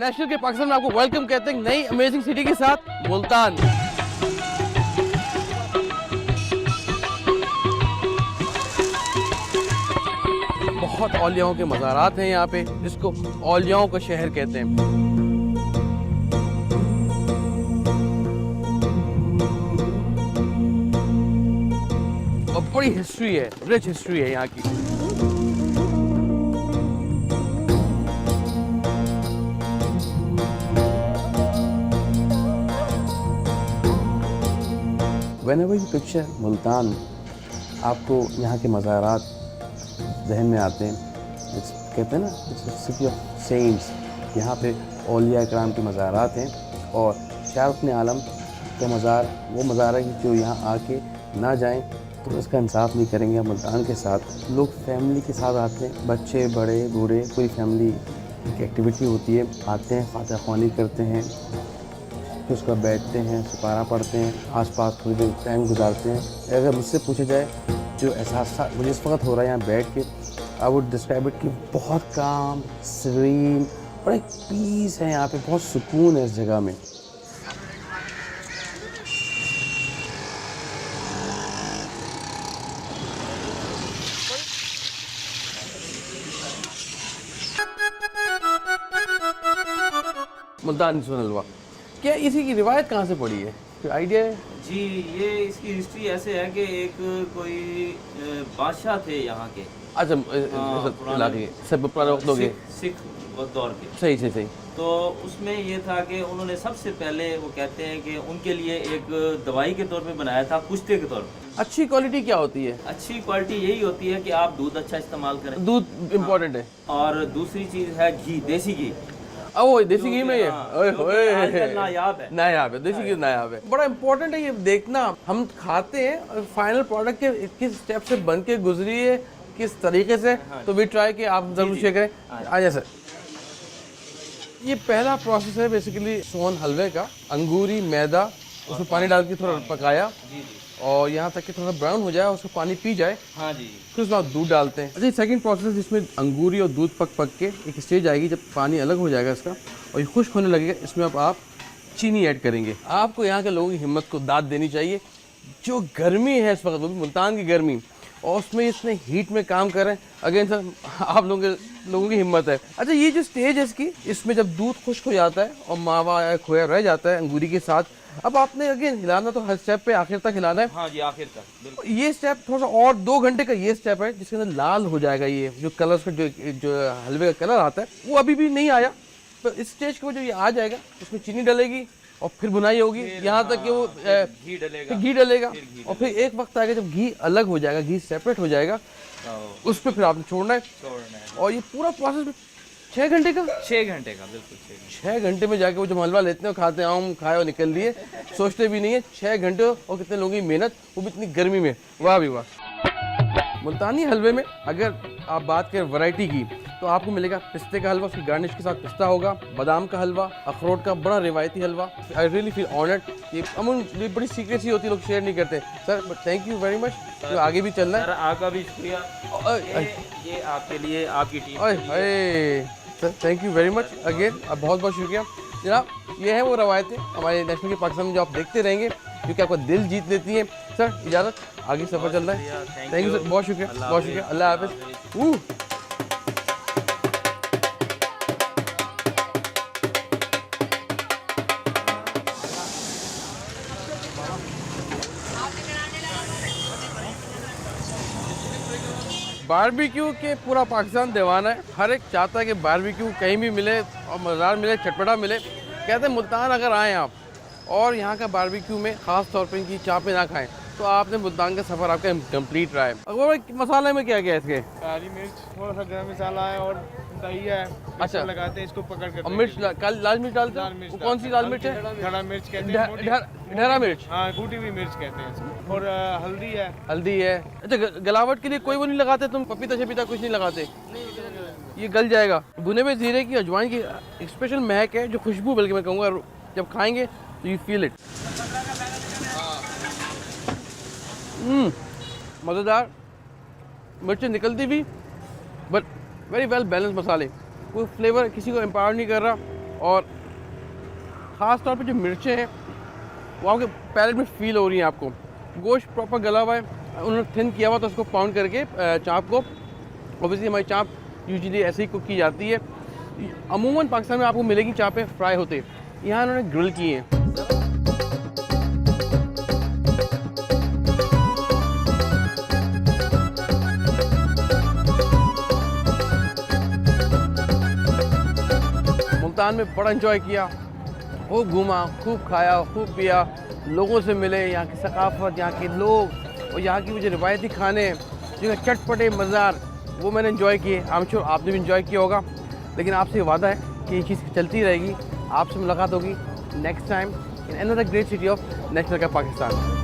National के पाकिस्तान में आपको वेलकम कहते हैं नई अमेजिंग सिटी के साथ मुल्तान। बहुत औलियाओं के मज़ारात हैं यहाँ पे, जिसको औलियाओं का शहर कहते हैं। और बड़ी हिस्ट्री है, रिच हिस्ट्री है यहाँ की। Whenever you picture मुल्तान, आपको यहाँ के मज़ारात जहन में आते हैं। कहते हैं ना, सिटी ऑफ सेंट्स। यहाँ पे औलिया कराम के मज़ारात हैं और शाह अपने आलम का मज़ार वो मज़ार है कि जो यहाँ आके ना जाएं तो इसका इंसाफ नहीं करेंगे। मुल्तान के साथ लोग फैमिली के साथ आते हैं, बच्चे बड़े बूढ़े पूरी फैमिली की एक्टिविटी होती है। आते हैं, फातिहा ख़्वानी करते हैं, फिर उसका बैठते हैं, सुपारा पढ़ते हैं, आसपास थोड़ी देर टाइम गुजारते हैं। अगर मुझसे पूछा जाए जो एहसास मुझे इस वक्त हो रहा है यहाँ बैठ के, आई वुड डिस्क्राइब इट कि बहुत काम, सीरीन और एक पीस है यहाँ पे, बहुत सुकून है इस जगह में। मुल्तानी सूरन हलवा क्या इसी की रिवायत कहाँ से पड़ी है, कोई आइडिया है? जी, ये इसकी हिस्ट्री ऐसे है कि एक कोई बादशाह थे यहाँ के। अच्छा, इलाके सब पुराने वक्तों के सिख दौर के। सही सही सही। तो उसमें ये था कि उन्होंने सबसे पहले, वो कहते हैं कि उनके लिए एक दवाई के तौर पे बनाया था, कुश्ते के तौर पे। अच्छी क्वालिटी क्या होती है? अच्छी क्वालिटी यही होती है कि आप दूध अच्छा इस्तेमाल करें। दूध इम्पोर्टेंट है। और दूसरी चीज़ है घी, देसी घी। ओ देसी घी में ये नायाब है, नायाब है, देसी घी नायाब है। बड़ा इंपॉर्टेंट है ये देखना। हम खाते हैं और फाइनल प्रोडक्ट के किस स्टेप से बन के गुजरी है, किस तरीके से। तो वी ट्राई कि आप जरूर शेयर करें। आ जाए सर। ये पहला प्रोसेस है बेसिकली सोन हलवे का। अंगूरी मैदा, उसमें पानी डाल के थोड़ा पकाया और यहाँ तक कि थोड़ा ब्राउन हो जाए, उसको पानी पी जाए। हाँ जी। फिर उसके बाद दूध डालते हैं। अच्छा, सेकंड प्रोसेस जिसमें अंगूरी और दूध पक के एक स्टेज आएगी जब पानी अलग हो जाएगा इसका और ये खुश्क होने लगेगा, इसमें अब आप चीनी ऐड करेंगे। आपको यहाँ के लोगों की हिम्मत को दाद देनी चाहिए। जो गर्मी है इस वक्त, वो भी मुल्तान की गर्मी, और उसमें इसने हीट में काम करें। अगेन सर, आप लोगों की हिम्मत है। अच्छा, ये जो स्टेज है इसकी, इसमें जब दूध खुश्क हो जाता है और मावा या खोया रह जाता है अंगूरी के साथ, अब आपने अगेन हिलाना तो हर स्टेप पे आखिर तक हिलाना है। हाँ जी, आखिर तक बिल्कुल। ये स्टेप थोड़ा सा और 2 घंटे का ये स्टेप है जिसके अंदर लाल हो जाएगा। ये जो कलर का जो हलवे का कलर आता है वो अभी भी नहीं आया, पर इस स्टेज को जो ये आ जाएगा उसमें चीनी डलेगी और फिर बुनाई होगी यहाँ तक कि वो घी डलेगा और फिर एक वक्त आएगा जब घी अलग हो जाएगा, घी सेपरेट हो जाएगा, उस पर फिर आपने छोड़ना है। और ये पूरा प्रोसेस 6 घंटे का, 6 घंटे का, बिल्कुल 6 घंटे में जाके वो जो हलवा लेते हैं खाते हैं, हम खाए और निकल लिए, सोचते भी नहीं है। 6 घंटे और कितने लोगों की मेहनत, वो भी इतनी गर्मी में। वाह भी वाह। मुल्तानी हलवे में अगर आप बात करें वैरायटी की तो आपको मिलेगा पिस्ते का हलवा, उसकी गार्निश के साथ पिस्ता होगा, बादाम का हलवा, अखरोट का बड़ा रिवायती हलवा। I really feel honoured. ये अमूल बड़ी सीक्रेसी होती है, लोग शेयर नहीं करते। Sir thank you very much. तो आगे भी चलना है। सर आपका भी शुक्रिया, ये आपके लिए, आपकी टीम के लिए। Sir thank you very much again, अब बहुत बहुत शुक्रिया जनाब। ये है वो रवायतें हमारे नेशनल के पाकिस्तान में जो आप देखते रहेंगे, क्योंकि आपका दिल जीत लेती हैं। सर इजाज़त, आगे सफ़र चल रहा है। थैंक यू सर, बहुत शुक्रिया, बहुत शुक्रिया। अल्लाह हाफ़िज़। बारबेक्यू के पूरा पाकिस्तान दीवाना है। हर एक चाहता है कि बारबेक्यू कहीं भी मिले और मज़ेदार मिले, चटपटा मिले। कहते हैं मुल्तान अगर आएँ आप और यहाँ का बारबेक्यू में ख़ास तौर पे इनकी चापें ना खाएं तो आपने मुल्तान का सफ़र आपका कंप्लीट रहा है। अगर मसाले में क्या क्या है इसके? काली मिर्च और गरम मसाला है और दही है। अच्छा, लगाते हैं इसको पकड़ कर। और मिर्च लाल मिर्च डालते हैं? कौन सी लाल मिर्च है? हरा मिर्च कहते हैं, ढेरा मिर्च। हाँ, कूटी हुई मिर्च कहते हैं इसको। और हल्दी है। हल्दी है। अच्छा, गलावट के लिए कोई वो नहीं लगाते तुम? पपीता शपीता कुछ नहीं लगाते? ये गल जाएगा। भुने हुए जीरे की, अजवाइन की एक स्पेशल महक है, जो खुशबू बल्कि मैं कहूँगा जब खाएंगे तो यू फील इट। मज़ेदार, मिर्चें निकलती भी, बट वेरी वेल बैलेंस मसाले। कोई फ्लेवर किसी को एम्पावर नहीं कर रहा, और ख़ास तौर पे जो मिर्चें हैं वो आपके पैलेट में फ़ील हो रही हैं आपको। गोश्त प्रॉपर गला हुआ है, उन्होंने थिन किया हुआ तो उसको पाउंड करके चाप को, ऑब्वियसली हमारी चाप यूजुअली ऐसे ही कुक की जाती है। अमूमन पाकिस्तान में आपको मिलेगी चापें फ्राई होते, यहाँ उन्होंने ग्रिल की हैं। मुल्तान में बड़ा एंजॉय किया, खूब घूमा, खूब खाया, खूब पिया, लोगों से मिले, यहाँ की सकाफत, यहाँ के लोग और यहाँ की वो जो रिवायती खाने, जो चटपटे मज़ेदार, वो मैंने एंजॉय किए। आई एम श्योर आपने भी एंजॉय किया होगा। लेकिन आपसे वादा है कि ये चीज़ चलती रहेगी। आपसे मुलाकात होगी next time in another great city of national का पाकिस्तान।